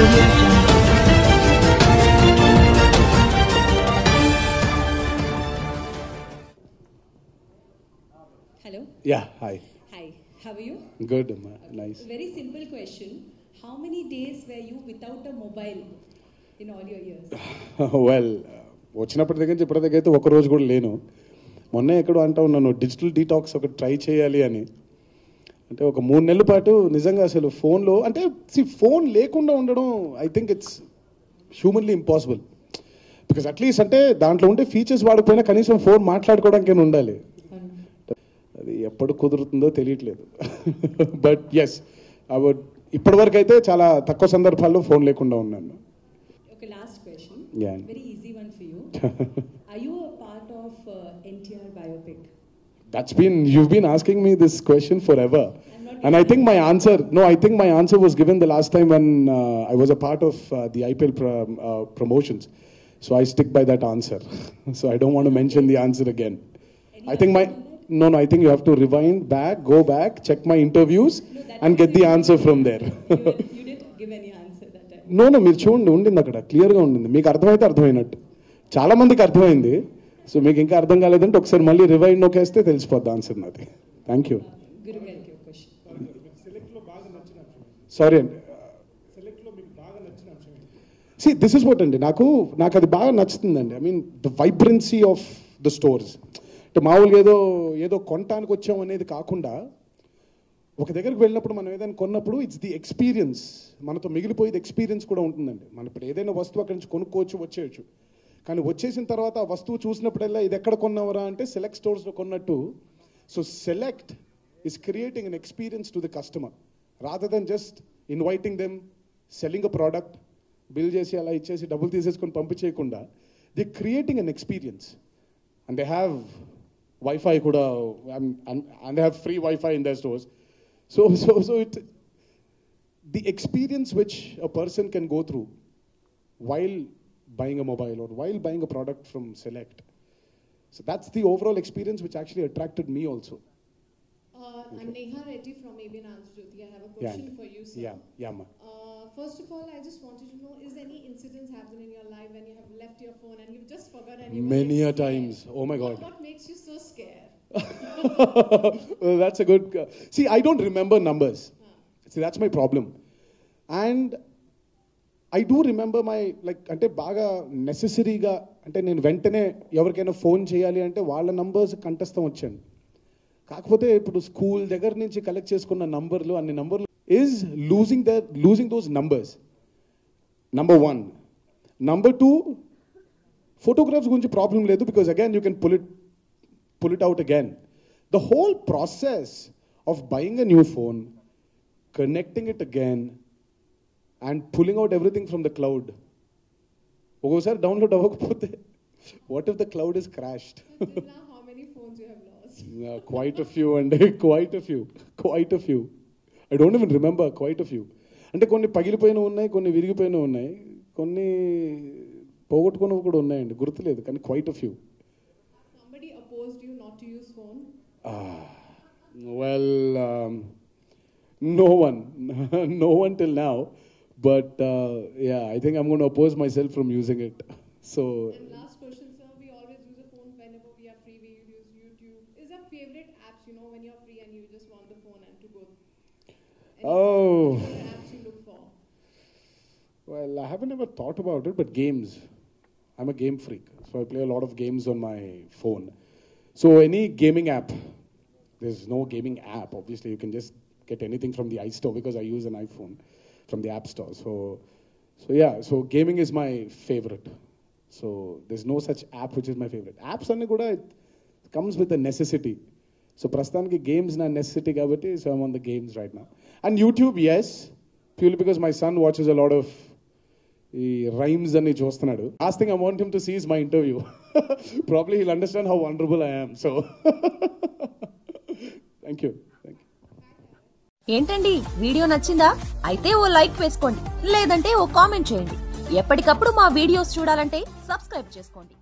Audio Jungle. Hello. Yeah, hi. Hi. How are you? Good, nice. Very simple question. How many days were you without a mobile in all your years? Well వచ్చినప్పటి దగ్గర నుంచి ఇప్పటి దగ్గర అయితే ఒక రోజు కూడా లేను. మొన్నే ఎక్కడో అంటా ఉన్నాను డిజిటల్ డీటాక్స్ ఒకటి ట్రై చేయాలి అని. అంటే ఒక 3 నెలల పాటు నిజంగా అసలు ఫోన్లో అంటే ఫోన్ లేకుండా ఉండడం I think it's humanly impossible. Because at least అంటే దాంట్లో ఉండే ఫీచర్స్ వాడకపోయినా కనీసం ఫోన్ మాట్లాడుకోవడానికి ఉండాలి. అది ఎప్పుడు కుదురుతుందో తెలియట్లేదు. బట్ ఎస్ ఇప్పటివరకు అయితే చాలా తక్కువ సందర్భాల్లో ఫోన్ లేకుండా ఉన్నాను. Okay, last question. Yeah. Very easy one for you. Are you a part of NTR biopic? You've been asking me this question forever. And I think my answer was given the last time when I was a part of the IPL promotions. So I stick by that answer. So I don't want to mention the answer again. I think I think you have to rewind back, go back, check my interviews and get the answer from there. You didn't give any answer that time. No, మీరు చూడండి ఉండింది అక్కడ క్లియర్గా ఉండింది. మీకు అర్థమైతే అర్థమైనట్టు. చాలా మందికి అర్థమైంది. సో మీకు ఇంకా అర్థం కాలేదంటే ఒకసారి మళ్ళీ రివైండ్ నొక్కేస్తే తెలిసిపోద్ది ఆన్సర్ నాది. Thank you. Guru గారికి ఒక question. సారీ అండి. సి దిస్ ఇస్ వాట్ అండి నాకు అది బాగా నచ్చుతుందండి. I mean the vibrancy of the stores. అంటే మామూలుగా ఏదో కొనటానికి వచ్చాం అనేది కాకుండా ఒక దగ్గరికి వెళ్ళినప్పుడు మనం ఏదైనా కొన్నప్పుడు ఇట్స్ ది ఎక్స్పీరియన్స్. మనతో మిగిలిపోయేది ఎక్స్పీరియన్స్ కూడా ఉంటుందండి. మనం ఇప్పుడు ఏదైనా వస్తువు అక్కడి నుంచి కొనుక్కోవచ్చు, వచ్చేయచ్చు. కానీ వచ్చేసిన తర్వాత ఆ వస్తువు చూసినప్పుడల్లా ఇది ఎక్కడ కొన్నావరా అంటే సెలెక్ట్ స్టోర్స్లో కొన్నట్టు. So Select is creating an experience to the customer rather than just inviting them, selling a product, bill చేసి అలా ఇచ్చేసి డబ్బులు తీసేసుకొని పంపించేయకుండా the creating an experience. And they have Wi-Fi kuda, and they have free Wi-Fi in their stores. So the experience which a person can go through while buying a mobile or while buying a product from Select. So that's the overall experience which actually attracted me also. I'm Neha Reddy from ABN Anjali. I have a question for you, sir. Yeah, ma. First of all, I just wanted to know, is any incidents happened in your life when you have left your phone and you've just forgot and you Many a times. Oh my God. What makes you so scared? Well, that's a good... See, I don't remember numbers. See, that's my problem. And I do remember my, అంటే బాగా నెసెసరీగా అంటే నేను వెంటనే ఎవరికైనా phone చేయాలి అంటే వాళ్ళ numbers కంఠస్థం వచ్చాను. కాకపోతే ఇప్పుడు స్కూల్ దగ్గర నుంచి కలెక్ట్ చేసుకున్న నంబర్లు అన్ని నంబర్లు is losing those numbers. Number 1. Number 2, photographs గురించి ప్రాబ్లం లేదు because again you can pull it out again. The whole process of buying a new phone, connecting it again and pulling out everything from the cloud. Okosari download avakapothe what if the cloud is crashed? Until now, how many phones you have lost? Quite a few and quite a few. I don't even remember, quite a few. అంటే కొన్ని పగిలిపోయినవి ఉన్నాయి, కొన్ని విరిగిపోయినవి ఉన్నాయి, కొన్ని పోగొట్టుకున్నవి కూడా ఉన్నాయండి, గుర్తులేదు కానీ quite a few. Somebody opposed you not to use phone? Well, no one till now, but yeah, I think I'm going to oppose myself from using it. So. And last question, sir. We always use a phone whenever we are free. We use YouTube. Is there favorite apps, when you're free and you just want the phone and to go? Any apps you look for? Well, I haven't ever thought about it, but games. I'm a game freak, so I play a lot of games on my phone. So any gaming app, there's no gaming app. Obviously, you can just get anything from the iStore because I use an iPhone from the App Store. So yeah, so gaming is my favorite. So there's no such app which is my favorite. Apps anni kuda it comes with a necessity. So prastaniki games na necessity kabatti, so I'm on the games right now. And YouTube, yes, purely because my son watches a lot of rhymes and చూస్తున్నాడు. Last thing I want him to see is my interview. Probably he'll understand how vulnerable I am. So thank you. ఏంటండి video నచ్చిందా? అయితే ఓ like వేసుకోండి, లేదంటే ఓ comment చేయండి. ఎప్పటికప్పుడు మా videos చూడాలంటే సబ్స్క్రైబ్ చేసుకోండి.